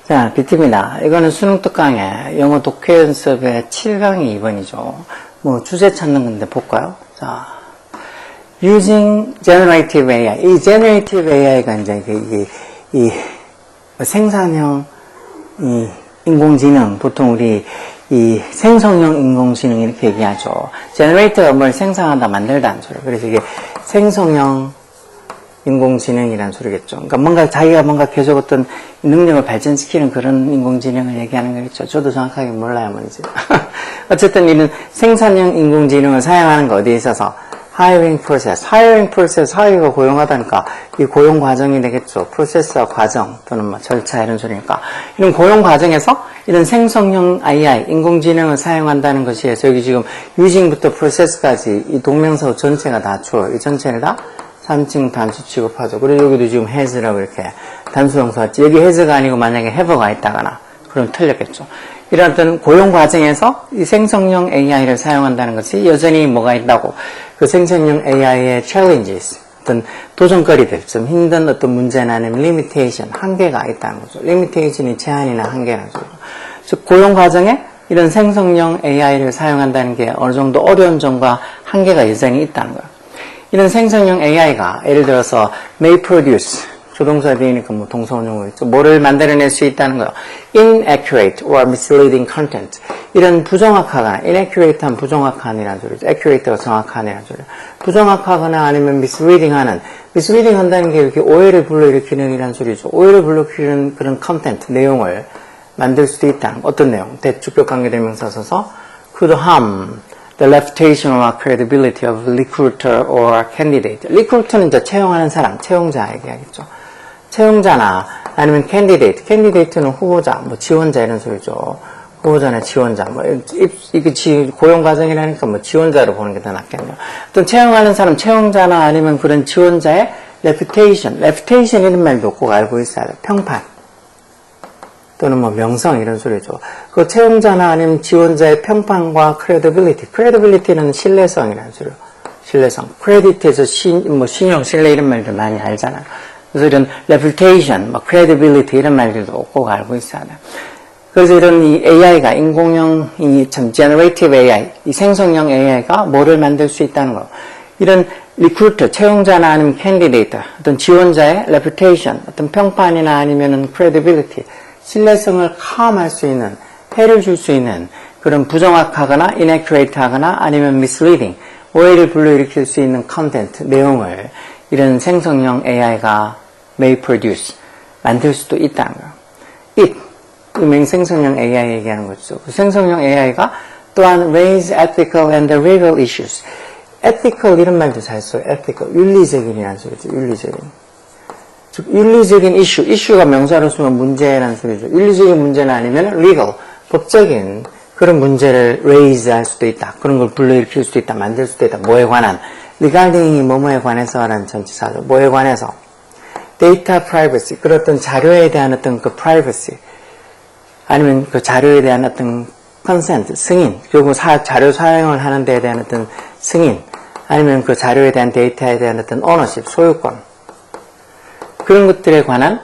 자, 비트입니다. 이거는 수능 특강의 영어 독해 연습의 7강이 2번이죠. 뭐 주제 찾는 건데 볼까요? 자, using generative AI. 이 generative AI가 이제 이 생산형 이 인공지능, 보통 우리 이 생성형 인공지능 이렇게 얘기하죠. generate가 뭘 생성하다, 만들다는 소리. 그래서 이게 생성형 인공지능이라는 소리겠죠. 그러니까 뭔가 자기가 뭔가 계속 어떤 능력을 발전시키는 그런 인공지능을 얘기하는 거겠죠. 저도 정확하게 몰라요, 뭔지. 어쨌든 이런 생산형 인공지능을 사용하는 거 어디에 있어서 hiring process, 하이어가 고용하다니까 이 고용 과정이 되겠죠. 프로세스와 과정 또는 뭐 절차 이런 소리니까 이런 고용 과정에서 이런 생성형 AI 인공지능을 사용한다는 것이에서 여기 지금 using부터 process까지 이 동명사 전체가 다 주어요. 이 전체를 다 3층 단수 취급하죠. 그리고 여기도 지금 has라고 이렇게 단수동사 왔지. 여기 has가 아니고 만약에 have가 있다거나 그럼 틀렸겠죠. 이런 어떤 고용 과정에서 이 생성형 AI를 사용한다는 것이 여전히 뭐가 있다고 그 생성형 AI의 challenges, 어떤 도전거리들, 좀 힘든 어떤 문제나 아니면 limitation, 한계가 있다는 거죠. limitation이 제한이나 한계라는 거죠. 즉 고용 과정에 이런 생성형 AI를 사용한다는 게 어느 정도 어려운 점과 한계가 여전히 있다는 거예요. 이런 생성형 AI가 예를 들어서 may produce, 조동사 되니까 뭐 동사원용어 있죠. 뭐를 만들어낼 수 있다는 거예요. inaccurate or misleading content. 이런 부정확하거나 inaccurate한 부정확한이라는 소리죠. accurate가 정확한이라는 소리죠. 부정확하거나 아니면 misleading 한다는 게 이렇게 오해를 불러일으키는 이라는 소리죠. 오해를 불러일으키는 그런 content, 내용을 만들 수도 있다는 거. 어떤 내용? 대주격 관계대명사 써서 could harm the reputation or credibility of recruiter or candidate. recruiter는 이제 채용하는 사람, 채용자 얘기하겠죠. 채용자나 아니면 candidate는 후보자, 뭐 지원자 이런 소리죠. 후보자나 지원자, 뭐 이게 고용 과정이라니까 뭐 지원자로 보는 게 더 낫겠네요. 어떤 채용하는 사람, 채용자나 아니면 그런 지원자의 reputation 이런 말도 꼭 알고 있어야 돼요. 평판 또는 뭐 명성 이런 소리죠. 그 채용자나 아니면 지원자의 평판과 credibility는 신뢰성이라는 소리요. 신뢰성. credit에서 신용, 신뢰 이런 말들 많이 알잖아요. 그래서 이런 reputation, credibility 이런 말들도 꼭 알고 있어야 돼요. 그래서 이런 이 AI가 인공형, generative AI, 이 생성형 AI가 뭐를 만들 수 있다는 거. 이런 recruiter, 채용자나 아니면 candidate, 어떤 지원자의 reputation, 어떤 평판이나 아니면은 credibility, 신뢰성을 함할 수 있는, 해를 줄 수 있는 그런 부정확하거나 inaccurate 하거나 아니면 misleading, 오해를 불러일으킬 수 있는 content, 내용을 이런 생성형 AI가 may produce, 만들 수도 있다는 거예요. 이 생성형 AI 얘기하는 거죠. 그 생성형 AI가 또한 raise ethical and legal issues. ethical 이런 말도 잘 써요. ethical, 윤리적인이라는 소리죠. 윤리적인 이슈가 명사로 쓰면 문제라는 소리죠. 윤리적인 문제는 아니면 legal, 법적인 그런 문제를 raise 할 수도 있다. 그런 걸 불러일으킬 수도 있다. 만들 수도 있다. 뭐에 관한. regarding이 뭐뭐에 관해서라는 전치사죠. 뭐에 관해서. data privacy, 그런 어떤 자료에 대한 어떤 그 privacy, 아니면 그 자료에 대한 어떤 consent, 승인, 그리고 자료 사용을 하는 데에 대한 어떤 승인, 아니면 그 자료에 대한 데이터에 대한 어떤 ownership, 소유권, 그런 것들에 관한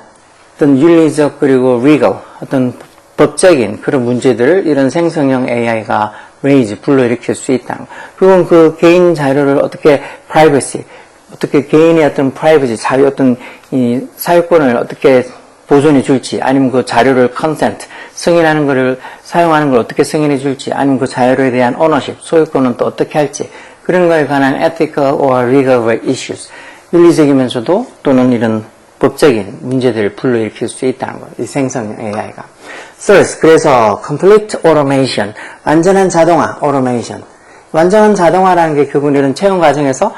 어떤 윤리적 그리고 legal, 어떤 법적인 그런 문제들을 이런 생성형 AI가 raise, 불러일으킬 수 있다. 그건 그 개인 자료를 어떻게 privacy, 어떻게 개인의 어떤 privacy, 자유 어떤 이 사유권을 어떻게 보존해 줄지, 아니면 그 자료를 consent, 승인하는 것을, 사용하는 걸 어떻게 승인해 줄지, 아니면 그 자료에 대한 ownership, 소유권은 또 어떻게 할지, 그런 거에 관한 ethical or legal issues, 윤리적이면서도 또는 이런 법적인 문제들을 불러일으킬 수 있다는 거예요. 이 생성형 AI가. Third, 그래서 complete automation, 완전한 자동화, automation. 완전한 자동화라는 게 결국은 이런 채용 과정에서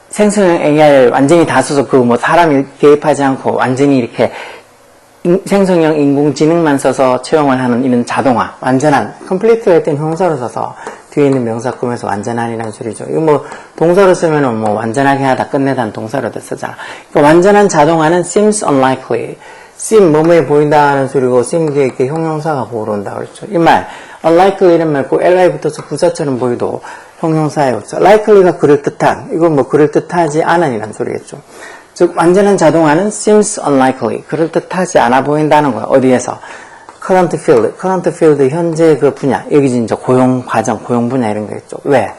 생성형 AI를 완전히 다 써서 그 뭐 사람이 개입하지 않고 완전히 이렇게 생성형 인공지능만 써서 채용을 하는 이런 자동화, 완전한, complete가 일단 형사로 써서 뒤에 있는 명사 꾸며서 완전한이라는 소리죠. 이거 뭐 동사로 쓰면은 뭐 완전하게 하다 끝내다는 동사로도 쓰잖아. 그러니까 완전한 자동화는 seems unlikely. seem 뭐뭐해 보인다는 소리고 seem 뒤에 이렇게 형용사가 보러 온다 그랬죠. 이 말 unlikely는 말고 li 붙어서 부사처럼 보이도 형용사에 없어. likely가 그럴듯한, 이건 뭐 그럴듯하지 않은이란 소리겠죠. 즉 완전한 자동화는 seems unlikely, 그럴듯하지 않아 보인다는 거야. 어디에서? current field 현재 그 분야, 여기 이제 고용 과정, 고용 분야 이런 거겠죠. 왜?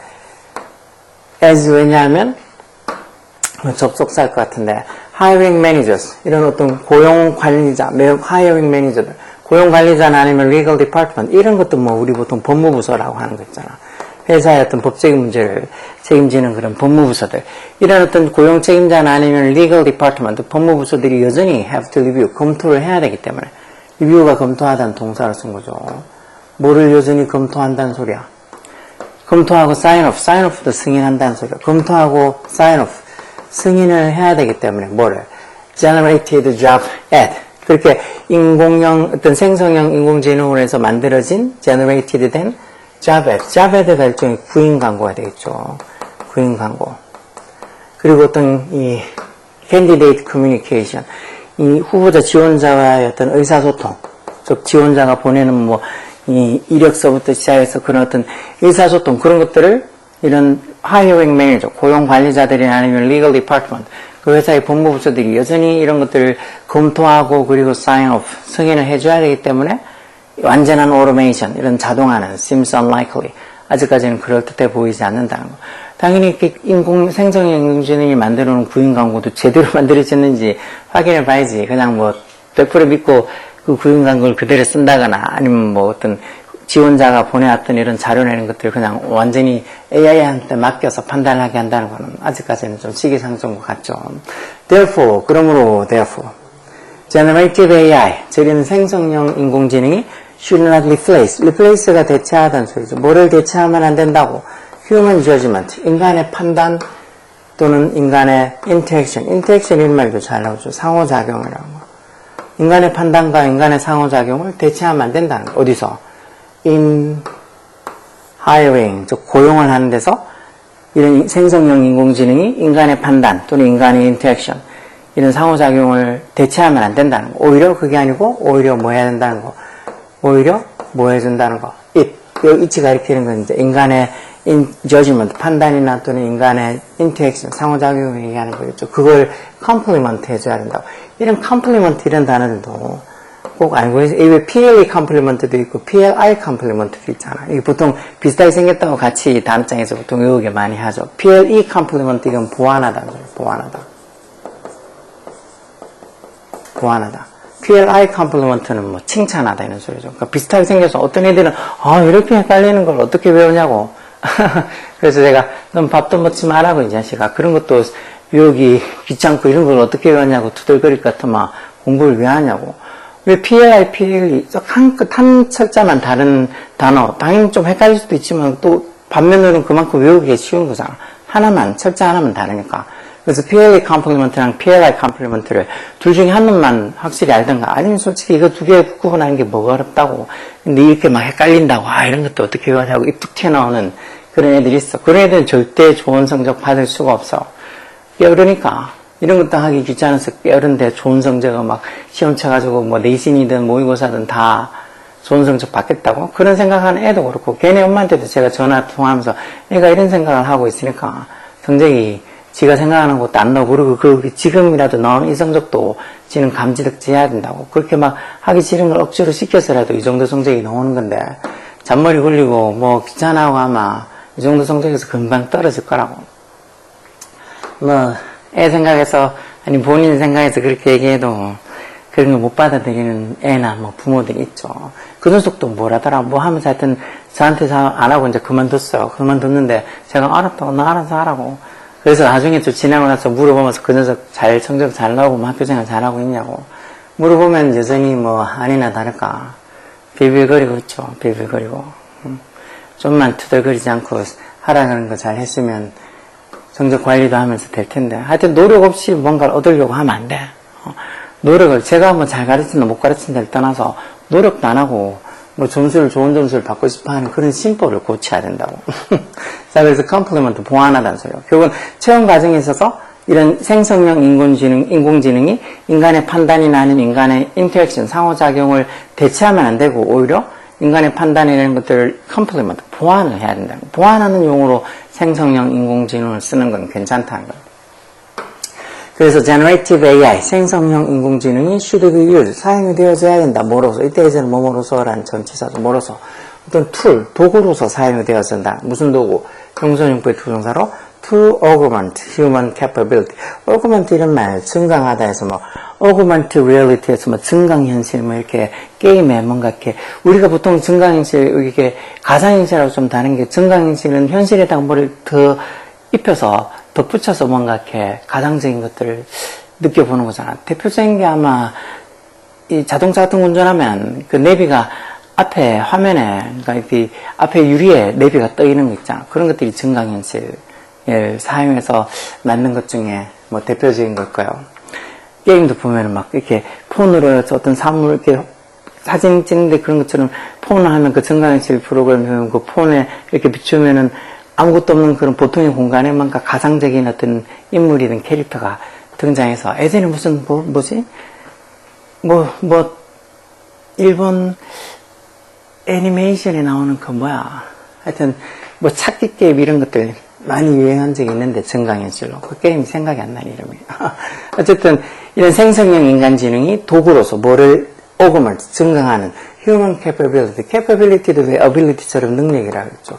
as 왜냐하면 접속사일 것 같은데 hiring managers 이런 어떤 고용 관리자, hiring manager들, 고용 관리자나 아니면 legal department 이런 것도 뭐 우리 보통 법무부서라고 하는 거 있잖아. 회사의 어떤 법적인 문제를 책임지는 그런 법무부서들, 이런 어떤 고용 책임자나 아니면 legal department 법무부서들이 여전히 have to review, 검토를 해야 되기 때문에 review가 검토하다는 동사를 쓴 거죠. 뭐를 여전히 검토한다는 소리야? 검토하고 sign off도 승인한다는 소리야. 검토하고 sign off, 승인을 해야 되기 때문에 뭐를? generated job ad, 그렇게 인공형, 어떤 생성형 인공지능으로 해서 만들어진 generated 된 job ad가 일종의 구인 광고가 되겠죠. 구인 광고. 그리고 어떤 이 candidate communication, 이 후보자 지원자와의 어떤 의사소통, 즉 지원자가 보내는 뭐 이 이력서부터 시작해서 그런 어떤 의사소통, 그런 것들을 이런 hiring manager, 고용 관리자들이나 아니면 legal department, 그 회사의 법무부서들이 여전히 이런 것들을 검토하고 그리고 sign off, 승인을 해줘야 되기 때문에 완전한 automation, 이런 자동화는 seems unlikely, 아직까지는 그럴듯해 보이지 않는다는 거. 당연히 이렇게 생성형 인공지능이 만들어 놓은 구인 광고도 제대로 만들어졌는지 확인해 봐야지. 그냥 뭐 100% 믿고 그 구인 광고를 그대로 쓴다거나 아니면 뭐 어떤 지원자가 보내왔던 이런 자료 내는 것들을 그냥 완전히 AI한테 맡겨서 판단하게 한다는 거는 아직까지는 좀 시기상조인 것 같죠. Therefore, generative AI, 즉 생성형 인공지능이 should not replace가 대체하다는 소리죠. 뭐를 대체하면 안 된다고? human judgment, 인간의 판단 또는 인간의 interaction 이런 말도 잘 나오죠. 상호작용이라는 거. 인간의 판단과 인간의 상호작용을 대체하면 안 된다는 거. 어디서? in hiring, 즉 고용을 하는 데서 이런 생성형 인공지능이 인간의 판단 또는 인간의 interaction, 이런 상호작용을 대체하면 안 된다는 거. 오히려 그게 아니고 오히려 뭐 해야 된다는 거. 오히려 뭐 해준다는 거. it이 가리키는 건 이제 인간의 judgment, 판단이나 또는 인간의 interaction, 상호작용을 얘기하는 거겠죠. 그걸 complement 해줘야 된다고. 이런 complement 이런 단어들도 꼭 알고 계세요. 왜 PLE complement도 있고 PLI complement도 있잖아. 이게 보통 비슷하게 생겼다고 같이 단장에서 보통 외우게 많이 하죠. PLE complement 이건 보완하다는 거예요. 보완하다. PLI compliment는 뭐 칭찬하다 이런 소리죠. 그러니까 비슷하게 생겨서 어떤 애들은 이렇게 헷갈리는 걸 어떻게 외우냐고. 그래서 제가 넌 밥도 먹지 말라고 이 자식아. 그런 것도 외우기 귀찮고 이런 걸 어떻게 외웠냐고 투덜거릴 것 같으면 공부를 왜 하냐고. 왜 PLI, PLE 한 철자만 다른 단어, 당연히 좀 헷갈릴 수도 있지만 또 반면으로는 그만큼 외우기가 쉬운 거잖아. 철자 하나만 다르니까. 그래서 PLE 컴플리먼트랑 PLI 컴플리먼트를 둘 중에 한 놈만 확실히 알던가, 아니면 솔직히 이거 두 개 구분하는 게 뭐가 어렵다고, 근데 이렇게 막 헷갈린다고, 이런 것도 어떻게 외우냐고 입 툭 튀어나오는 그런 애들이 있어. 그런 애들은 절대 좋은 성적 받을 수가 없어. 그러니까 이런 것도 하기 귀찮아서 깨어른데 좋은 성적을 막 시험 쳐가지고 뭐 내신이든 모의고사든 다 좋은 성적 받겠다고? 그런 생각하는 애도 그렇고, 걔네 엄마한테도 제가 전화 통화하면서 애가 이런 생각을 하고 있으니까 성적이 지가 생각하는 것도 안 나오고, 그리고 그 지금이라도 나오는 이 성적도 지는 감지덕지해야 된다고. 그렇게 막 하기 싫은 걸 억지로 시켜서라도 이 정도 성적이 나오는 건데, 잔머리 굴리고 뭐 귀찮아하고 아마 이 정도 성적에서 금방 떨어질 거라고. 뭐 애 생각에서, 아니 본인 생각에서 그렇게 얘기해도 그런 걸 못 받아들이는 애나 뭐 부모들이 있죠. 그 녀석도 뭐라더라 뭐 하면서 하여튼 저한테 안 하고 이제 그만뒀어요. 그만뒀는데 제가 알았다고, 나 알아서 하라고. 그래서 나중에 좀 지나고 나서 물어보면서 그 녀석 성적 잘 나오고 뭐 학교생활 잘하고 있냐고 물어보면 여전히 뭐 아니나 다를까 비빌거리고 있죠. 비빌거리고. 좀만 투덜거리지 않고 하라는 거 잘 했으면 성적 관리도 하면서 될 텐데, 하여튼 노력 없이 뭔가를 얻으려고 하면 안 돼. 노력을, 제가 뭐 잘 가르친다 못 가르친다를 떠나서 노력도 안 하고 뭐 좋은 점수를 받고 싶어 하는 그런 심보를 고쳐야 된다고. 자, 그래서 컴플리먼트 보완하다는 소리예요. 결국은 체험 과정에 있어서 이런 생성형 인공지능이 인간의 판단이나 아니면 인간의 인터랙션, 상호작용을 대체하면 안 되고, 오히려 인간의 판단이라는 것들을 컴플리먼트, 보완을 해야 된다. 보완하는 용어로 생성형 인공지능을 쓰는 건 괜찮다는 거예요. 그래서 generative AI, 생성형 인공지능이 should be used, 사용이 되어져야 된다. 뭐로서? 이때에서는 뭐로서라는 전치사죠. 뭐로서? 어떤 툴, 도구로서 사용이 되어진다. 무슨 도구? 용선용법의 투정사로 to augment human capability. augment 이런 말, 증강하다 해서 뭐 augment reality에서 뭐 증강현실 뭐 이렇게 게임에 뭔가 이렇게 우리가 보통 증강현실 이게 가상현실하고 좀 다른 게 증강현실은 현실에다가 뭐를 더 입혀서 덧붙여서 뭔가 이렇게 가상적인 것들을 느껴보는 거잖아. 대표적인 게 아마 이 자동차 같은 거 운전하면 그 내비가 앞에 화면에 그러니까 이 앞에 유리에 내비가 떠 있는 거 있잖아. 그런 것들이 증강현실을 사용해서 만든 것 중에 뭐 대표적인 걸 거예요. 게임도 보면은 막 이렇게 폰으로 어떤 사물 이렇게 사진 찍는데 그런 것처럼 폰을 하면 그 증강현실 프로그램 그 폰에 이렇게 비추면은 아무것도 없는 그런 보통의 공간에 뭔가 가상적인 어떤 인물이든 캐릭터가 등장해서 예전에 무슨 일본 애니메이션에 나오는 그 하여튼 뭐 찾기 게임 이런 것들 많이 유행한 적이 있는데 증강현실로 그 게임이 생각이 안 나는 이름이 어쨌든 이런 생성형 인간지능이 도구로서 뭐를 augment 증강하는 human capability도 왜 ability처럼 능력이라고 했죠.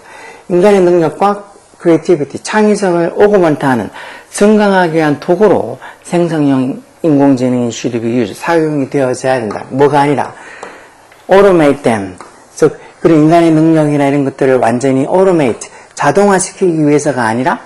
인간의 능력과 creativity, 창의성을 augment하는 증강하기 위한 도구로 생성형 인공지능이 should be used, 사용이 되어져야 된다. 뭐가 아니라 automate them, 즉 그런 인간의 능력이나 이런 것들을 완전히 automate, 자동화시키기 위해서가 아니라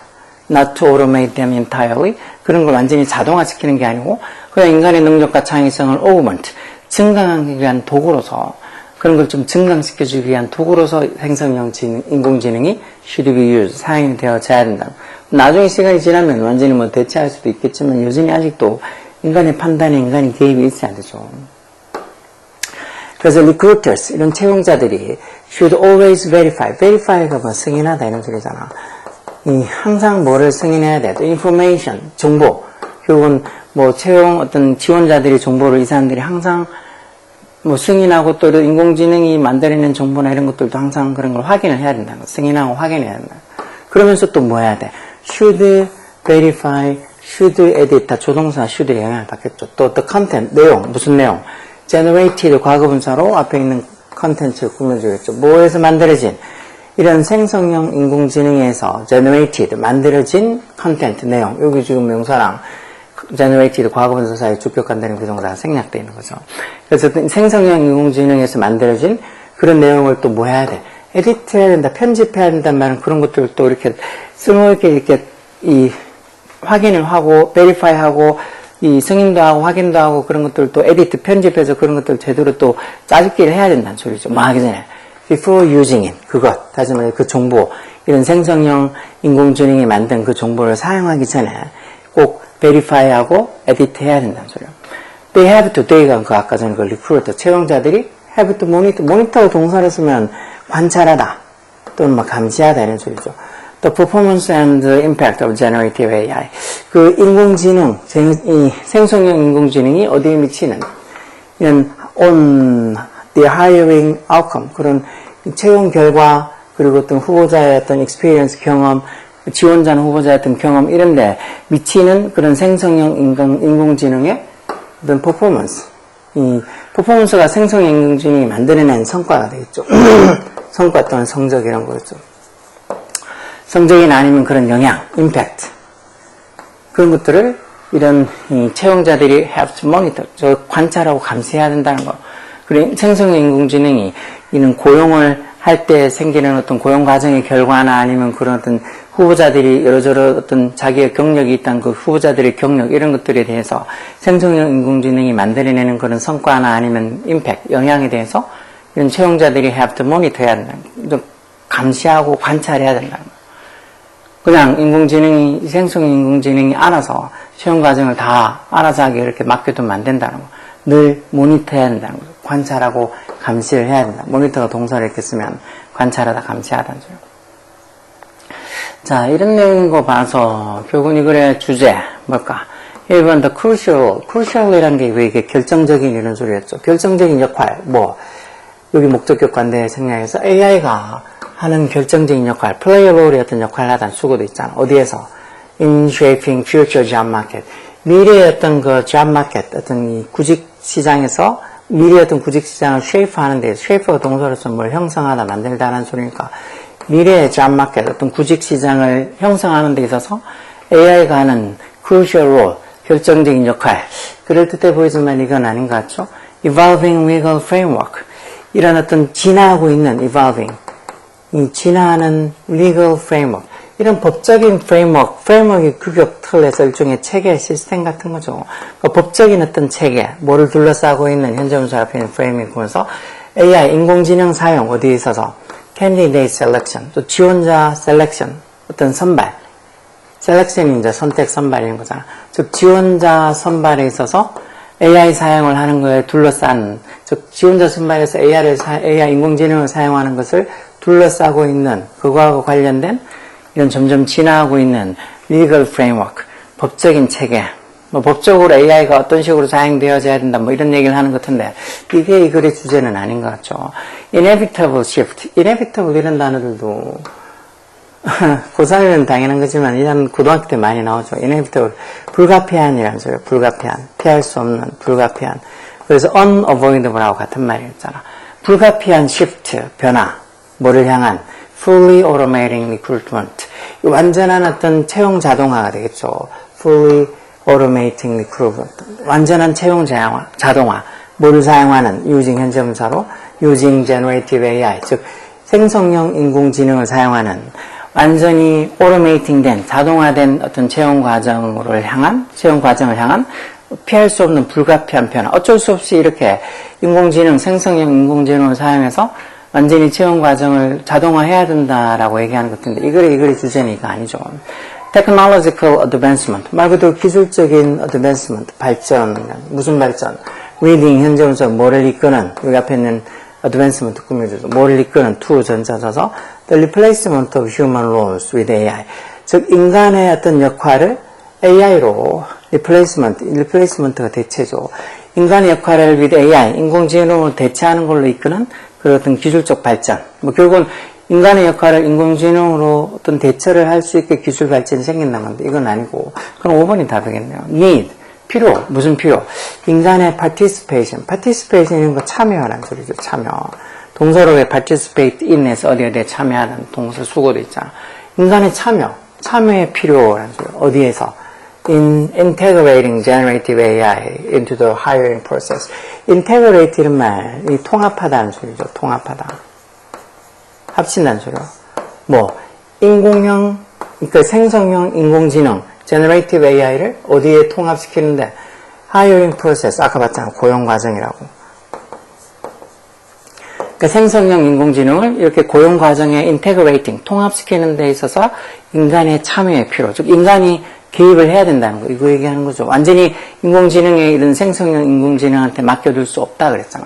not to automate them entirely, 그런 걸 완전히 자동화시키는 게 아니고 그냥 인간의 능력과 창의성을 augment, 증강하기 위한 도구로서 그런 걸 좀 증강시켜주기 위한 도구로서 생성형 인공지능이 should be used, 사용이 되어져야 된다. 나중에 시간이 지나면 완전히 뭐 대체할 수도 있겠지만 여전히 아직도 인간의 판단에 인간의 개입이 있어야 되죠. 그래서 recruiters, 이런 채용자들이 should always verify가 뭐 승인하다 이런 소리잖아. 항상 뭐를 승인해야 돼? information, 정보. 결국은 뭐 채용 어떤 지원자들이 정보를 이 사람들이 항상 뭐 승인하고 또 인공지능이 만들어낸 정보나 이런 것들도 항상 그런 걸 확인을 해야 된다는 거. 승인하고 확인해야 된다. 그러면서 또 뭐 해야 돼? should verify, should edit, 다 조동사 should에 영향을 받겠죠. 또 the content, 내용, 무슨 내용? generated 과거분사로 앞에 있는 컨텐츠를 꾸며주겠죠. 뭐에서 만들어진? 이런 생성형 인공지능에서 generated, 만들어진 컨텐츠, 내용. 여기 지금 명사랑 generated 과거분사 사이에 주격한다는 그 동사가 생략되어 있는 거죠. 그래서 생성형 인공지능에서 만들어진 그런 내용을 또 뭐 해야 돼? 에디트 해야 된다, 편집해야 된다는 말은 그런 것들을 또 이렇게 쓸모있게 이렇게 확인을 하고, verify 하고, 승인도 하고, 확인도 하고, 그런 것들 또 에디트, 편집해서 그런 것들 제대로 또 짜집기를 해야 된다는 소리죠. 뭐 하기 전에. before using it, 그것, 다시 말해 그 정보, 이런 생성형 인공지능이 만든 그 정보를 사용하기 전에 꼭 verify하고 edit 해야 된다는 소리예요. They have to, they가 그 아까 전에 그 recruiter, 채용자들이 have to monitor 동사를 쓰면 관찰하다 또는 막 감시하다 이런 소리죠. The performance and the impact of generative AI. 그 인공지능, 이 생성형 인공지능이 어디에 미치는 이런 on the hiring outcome, 그런 채용 결과 그리고 어떤 후보자의 어떤 experience 경험, 지원자나 후보자의 어떤 경험 이런데 미치는 그런 생성형 인공지능의 어떤 퍼포먼스. 이 퍼포먼스가 생성형 인공지능이 만들어낸 성과가 되겠죠. 성과 또는 성적 이런 거였죠. 성적이나 아니면 그런 영향, 임팩트. 그런 것들을 이런 채용자들이 have to monitor, 관찰하고 감시해야 된다는 거. 그리고 생성형 인공지능이 이런 고용을 할 때 생기는 어떤 고용 과정의 결과나 아니면 그런 어떤 후보자들이 여러저러 어떤 자기의 경력이 있다는 그 후보자들의 경력 이런 것들에 대해서 생성형 인공지능이 만들어내는 그런 성과나 아니면 임팩트, 영향에 대해서 이런 채용자들이 have to monitor 해야 된다는 거. 감시하고 관찰해야 된다는 거. 그냥 인공지능이, 생성형 인공지능이 알아서 채용 과정을 다 알아서 하게 이렇게 맡겨두면 안 된다는 거. 늘 모니터해야 된다는 거죠. 관찰하고 감시를 해야 된다. 모니터가 동사를 이렇게 쓰면 관찰하다, 감시하다는 거죠. 자, 이런 내용인 거 봐서 결국은 이 글의 주제 뭘까? 1번 the crucial이라는 게 왜 이게 결정적인 이런 소리였죠. 결정적인 역할, 뭐 여기 목적격과인데 생략해서 AI가 하는 결정적인 역할, play a role의 어떤 역할을 하다는 수고도 있잖아. 어디에서? in shaping future job market. 미래의 어떤 그 job market, 어떤 이 구직 시장에서 미래의 어떤 구직 시장을 shape 하는 데, shape가 동사로서 뭘 형성하다, 만들다라는 소리니까 미래의 job market, 어떤 구직 시장을 형성하는 데 있어서 AI가 하는 crucial role, 결정적인 역할. 그럴듯해 보이지만 이건 아닌 것 같죠? evolving legal framework. 이런 어떤 진화하고 있는 evolving, 이 진화하는 legal framework. 이런 법적인 framework이 규격 틀에서 일종의 체계, 시스템 같은 거죠. 그러니까 법적인 어떤 체계, 뭐를 둘러싸고 있는 현재분사 앞에 있는 프레임을 보면서 AI, 인공지능 사용, 어디에 있어서 candidate selection, 또 지원자 selection, 어떤 선발. selection이 이제 선택 선발인 거잖아. 즉, 지원자 선발에 있어서 AI 사용을 하는 거에 둘러싼, 즉, 지원자 선발에서 AI 인공지능을 사용하는 것을 둘러싸고 있는, 그거하고 관련된 이런 점점 진화하고 있는 legal framework, 법적인 체계, 뭐 법적으로 AI가 어떤 식으로 사용되어져야 된다, 뭐 이런 얘기를 하는 것 같은데, 이게 이 글의 주제는 아닌 것 같죠. inevitable shift, inevitable 이런 단어들도 고3이면 당연한 거지만 이런 고등학교 때 많이 나오죠. inevitable, 불가피한이라는 소리예요. 불가피한, 피할 수 없는, 불가피한. 그래서 unavoidable하고 같은 말이었잖아. 불가피한 shift, 변화, 뭐를 향한 fully automating recruitment, 완전한 어떤 채용 자동화가 되겠죠. fully automating recruitment, 완전한 채용 자동화, 뭐를 사용하는 using 현재분사로 using generative AI, 즉 생성형 인공지능을 사용하는 완전히 automating 된, 자동화된 어떤 채용 과정을 향한 피할 수 없는 불가피한 변화. 어쩔 수 없이 이렇게 인공지능, 생성형 인공지능을 사용해서 완전히 채용 과정을 자동화해야 된다라고 얘기하는 것 같은데, 이 글의 주제는 이거 아니죠. technological advancement, 말 그대로 기술적인 advancement, 발전, 무슨 발전? reading, 현재분사, 뭐를 이끄는, 여기 앞에 있는 advancement 꾸며줘서, 뭐를 이끄는 to 전자져서 the replacement of human roles with AI. 즉, 인간의 어떤 역할을 AI로 replacement가 대체죠. 인간의 역할을 with AI, 인공지능으로 대체하는 걸로 이끄는 그런 어떤 기술적 발전. 뭐 결국은 인간의 역할을 인공지능으로 어떤 대처를 할 수 있게 기술 발전이 생긴다는 건데 이건 아니고, 그럼 5번이 답이겠네요. need, 필요, 무슨 필요? 인간의 participation이라는 거 참여라는 소리죠. 참여. 동사로의 participate in에서 어디에 참여하는 동사 수고도 있잖아. 인간의 참여의 필요라는 소리. 어디에서? in integrating generative AI into the hiring process. integrate 이런 말이 통합하다는 소리죠. 통합하다. 합친다는 소리요. 뭐 인공형, 그러니까 생성형 인공지능 generative AI를 어디에 통합시키는데 hiring process, 아까 봤잖아. 고용 과정이라고. 그러니까 생성형 인공지능을 이렇게 고용 과정에 integrating, 통합시키는 데 있어서 인간의 참여의 필요, 즉 인간이 개입을 해야 된다는 거, 이거 얘기하는 거죠. 완전히 인공지능의 이런 생성형 인공지능한테 맡겨둘 수 없다 그랬잖아.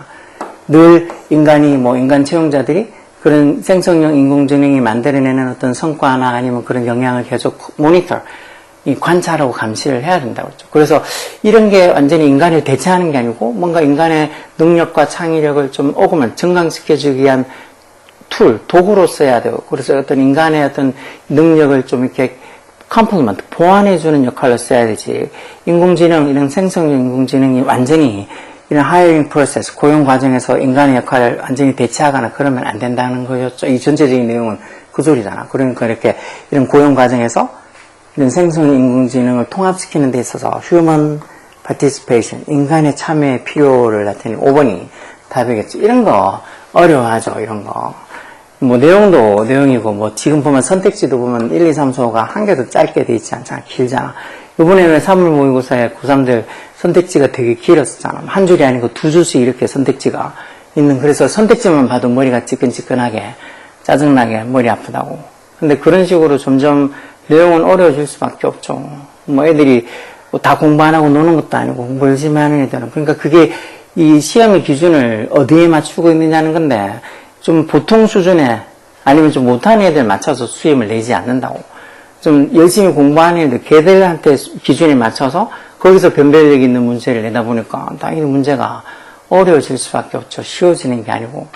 늘 인간 채용자들이 그런 생성형 인공지능이 만들어내는 어떤 성과나 아니면 그런 영향을 계속 모니터, 관찰하고 감시를 해야 된다고 그랬죠. 그래서 이런 게 완전히 인간을 대체하는 게 아니고 뭔가 인간의 능력과 창의력을 좀 증강시켜주기 위한 도구로 써야 되고, 그래서 어떤 인간의 어떤 능력을 좀 이렇게 컴플리먼트, 보완해주는 역할로 써야 되지. 인공지능, 이런 생성형 인공지능이 완전히 이런 하이어링 프로세스, 고용 과정에서 인간의 역할을 완전히 대체하거나 그러면 안 된다는 거였죠. 이 전체적인 내용은 그 소리잖아. 그러니까 이렇게 이런 고용 과정에서 이런 생성형 인공지능을 통합시키는 데 있어서 human participation, 인간의 참여의 필요를 나타내는 5번이 답이겠죠. 이런 거 어려워하죠. 이런 거. 뭐 내용도 내용이고, 뭐 지금 보면 선택지도 보면 1, 2, 3, 4가 한 개도 짧게 돼 있지 않잖아. 길잖아. 이번에 왜 사물 모의고사에 고3들 선택지가 되게 길었었잖아. 한 줄이 아니고 두 줄씩 이렇게 선택지가 있는, 그래서 선택지만 봐도 머리가 찌끈찌끈하게 짜증나게 머리 아프다고. 근데 그런 식으로 점점 내용은 어려워질 수밖에 없죠. 뭐 애들이 뭐 다 공부 안 하고 노는 것도 아니고 공부 열심히 하는 애들은. 그러니까 그게 이 시험의 기준을 어디에 맞추고 있느냐는 건데, 좀 보통 수준에 아니면 좀 못하는 애들 맞춰서 수임을 내지 않는다고. 좀 열심히 공부하는 애들, 걔들한테 기준에 맞춰서 거기서 변별력 있는 문제를 내다 보니까 당연히 문제가 어려워질 수밖에 없죠. 쉬워지는 게 아니고.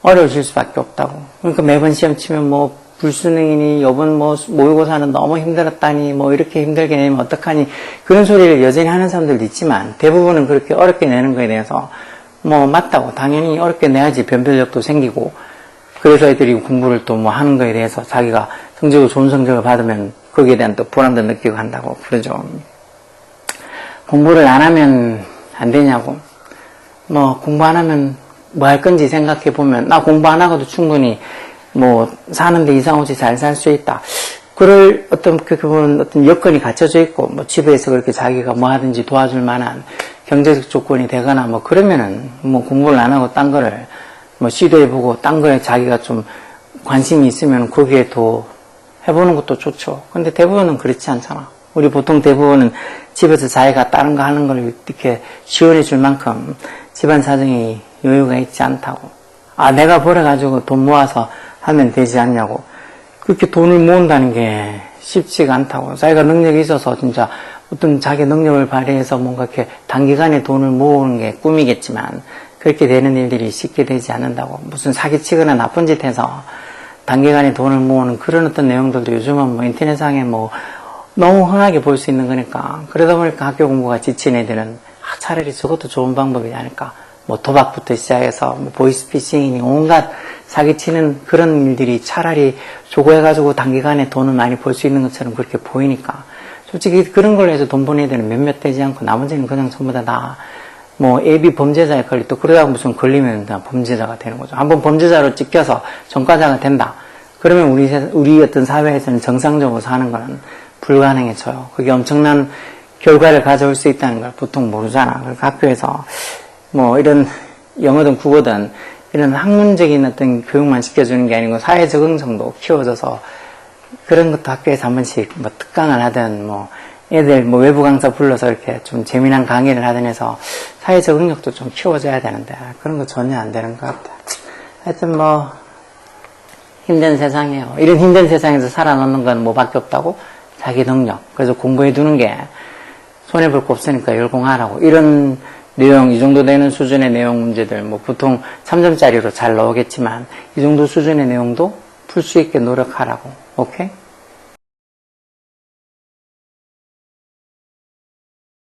어려워질 수밖에 없다고. 그러니까 매번 시험 치면 뭐 불수능이니 이번 뭐 모의고사는 너무 힘들었다니 뭐 이렇게 힘들게 내면 어떡하니 그런 소리를 여전히 하는 사람들도 있지만 대부분은 그렇게 어렵게 내는 거에 대해서 뭐 맞다고 당연히 어렵게 내야지 변별력도 생기고 그래서 애들이 공부를 또 뭐 하는 거에 대해서 자기가 성적으로 좋은 성적을 받으면 거기에 대한 또 보람도 느끼고 한다고 그러죠. 공부를 안 하면 안 되냐고. 뭐 공부 안 하면 뭐 할 건지 생각해 보면 나 공부 안 하고도 충분히 뭐 사는데 이상 없이 잘 살 수 있다. 그럴 어떤 어떤 여건이 갖춰져 있고 뭐 집에서 그렇게 자기가 뭐 하든지 도와줄 만한 경제적 조건이 되거나 뭐 그러면은 뭐 공부를 안 하고 딴 거를 뭐 시도해보고 딴 거에 자기가 좀 관심이 있으면 거기에 더 해보는 것도 좋죠. 근데 대부분은 그렇지 않잖아. 우리 보통 대부분은 집에서 자기가 다른 거 하는 걸 이렇게 지원해 줄 만큼 집안 사정이 여유가 있지 않다고. 아, 내가 벌어가지고 돈 모아서 하면 되지 않냐고. 그렇게 돈을 모은다는 게 쉽지가 않다고. 자기가 능력이 있어서 진짜 어떤 자기 능력을 발휘해서 뭔가 이렇게 단기간에 돈을 모으는 게 꿈이겠지만 그렇게 되는 일들이 쉽게 되지 않는다고. 무슨 사기치거나 나쁜 짓 해서 단기간에 돈을 모으는 그런 어떤 내용들도 요즘은 뭐 인터넷상에 뭐 너무 흔하게 볼 수 있는 거니까. 그러다 보니까 학교 공부가 지친 애들은 차라리 저것도 좋은 방법이지 않을까. 뭐 도박부터 시작해서 뭐 보이스피싱이니 온갖 사기치는 그런 일들이 차라리 저거 해가지고 단기간에 돈을 많이 벌 수 있는 것처럼 그렇게 보이니까 솔직히 그런 걸로 해서 돈 버는 애들은 몇몇 되지 않고 나머지는 그냥 전부 다 뭐 예비 범죄자에 걸리 또 그러다가 무슨 걸리면 다 범죄자가 되는 거죠. 한번 범죄자로 찍혀서 전과자가 된다. 그러면 우리 어떤 사회에서는 정상적으로 사는 거는 불가능해져요. 그게 엄청난 결과를 가져올 수 있다는 걸 보통 모르잖아. 그러니까 학교에서 뭐 이런 영어든 국어든 이런 학문적인 어떤 교육만 시켜주는 게 아니고 사회 적응성도 키워져서 그런 것도 학교에서 한 번씩 뭐 특강을 하든 뭐 애들 뭐 외부 강사 불러서 이렇게 좀 재미난 강의를 하든 해서 사회 적응력도 좀 키워줘야 되는데 그런 거 전혀 안 되는 것 같아. 하여튼 뭐 힘든 세상이에요. 이런 힘든 세상에서 살아남는 건 뭐밖에 없다고? 자기 능력. 그래서 공부해 두는 게 손해볼 거 없으니까 열공하라고. 이런 내용, 이 정도 되는 수준의 내용 문제들, 뭐 보통 3점짜리로 잘 나오겠지만, 이 정도 수준의 내용도 풀 수 있게 노력하라고. 오케이?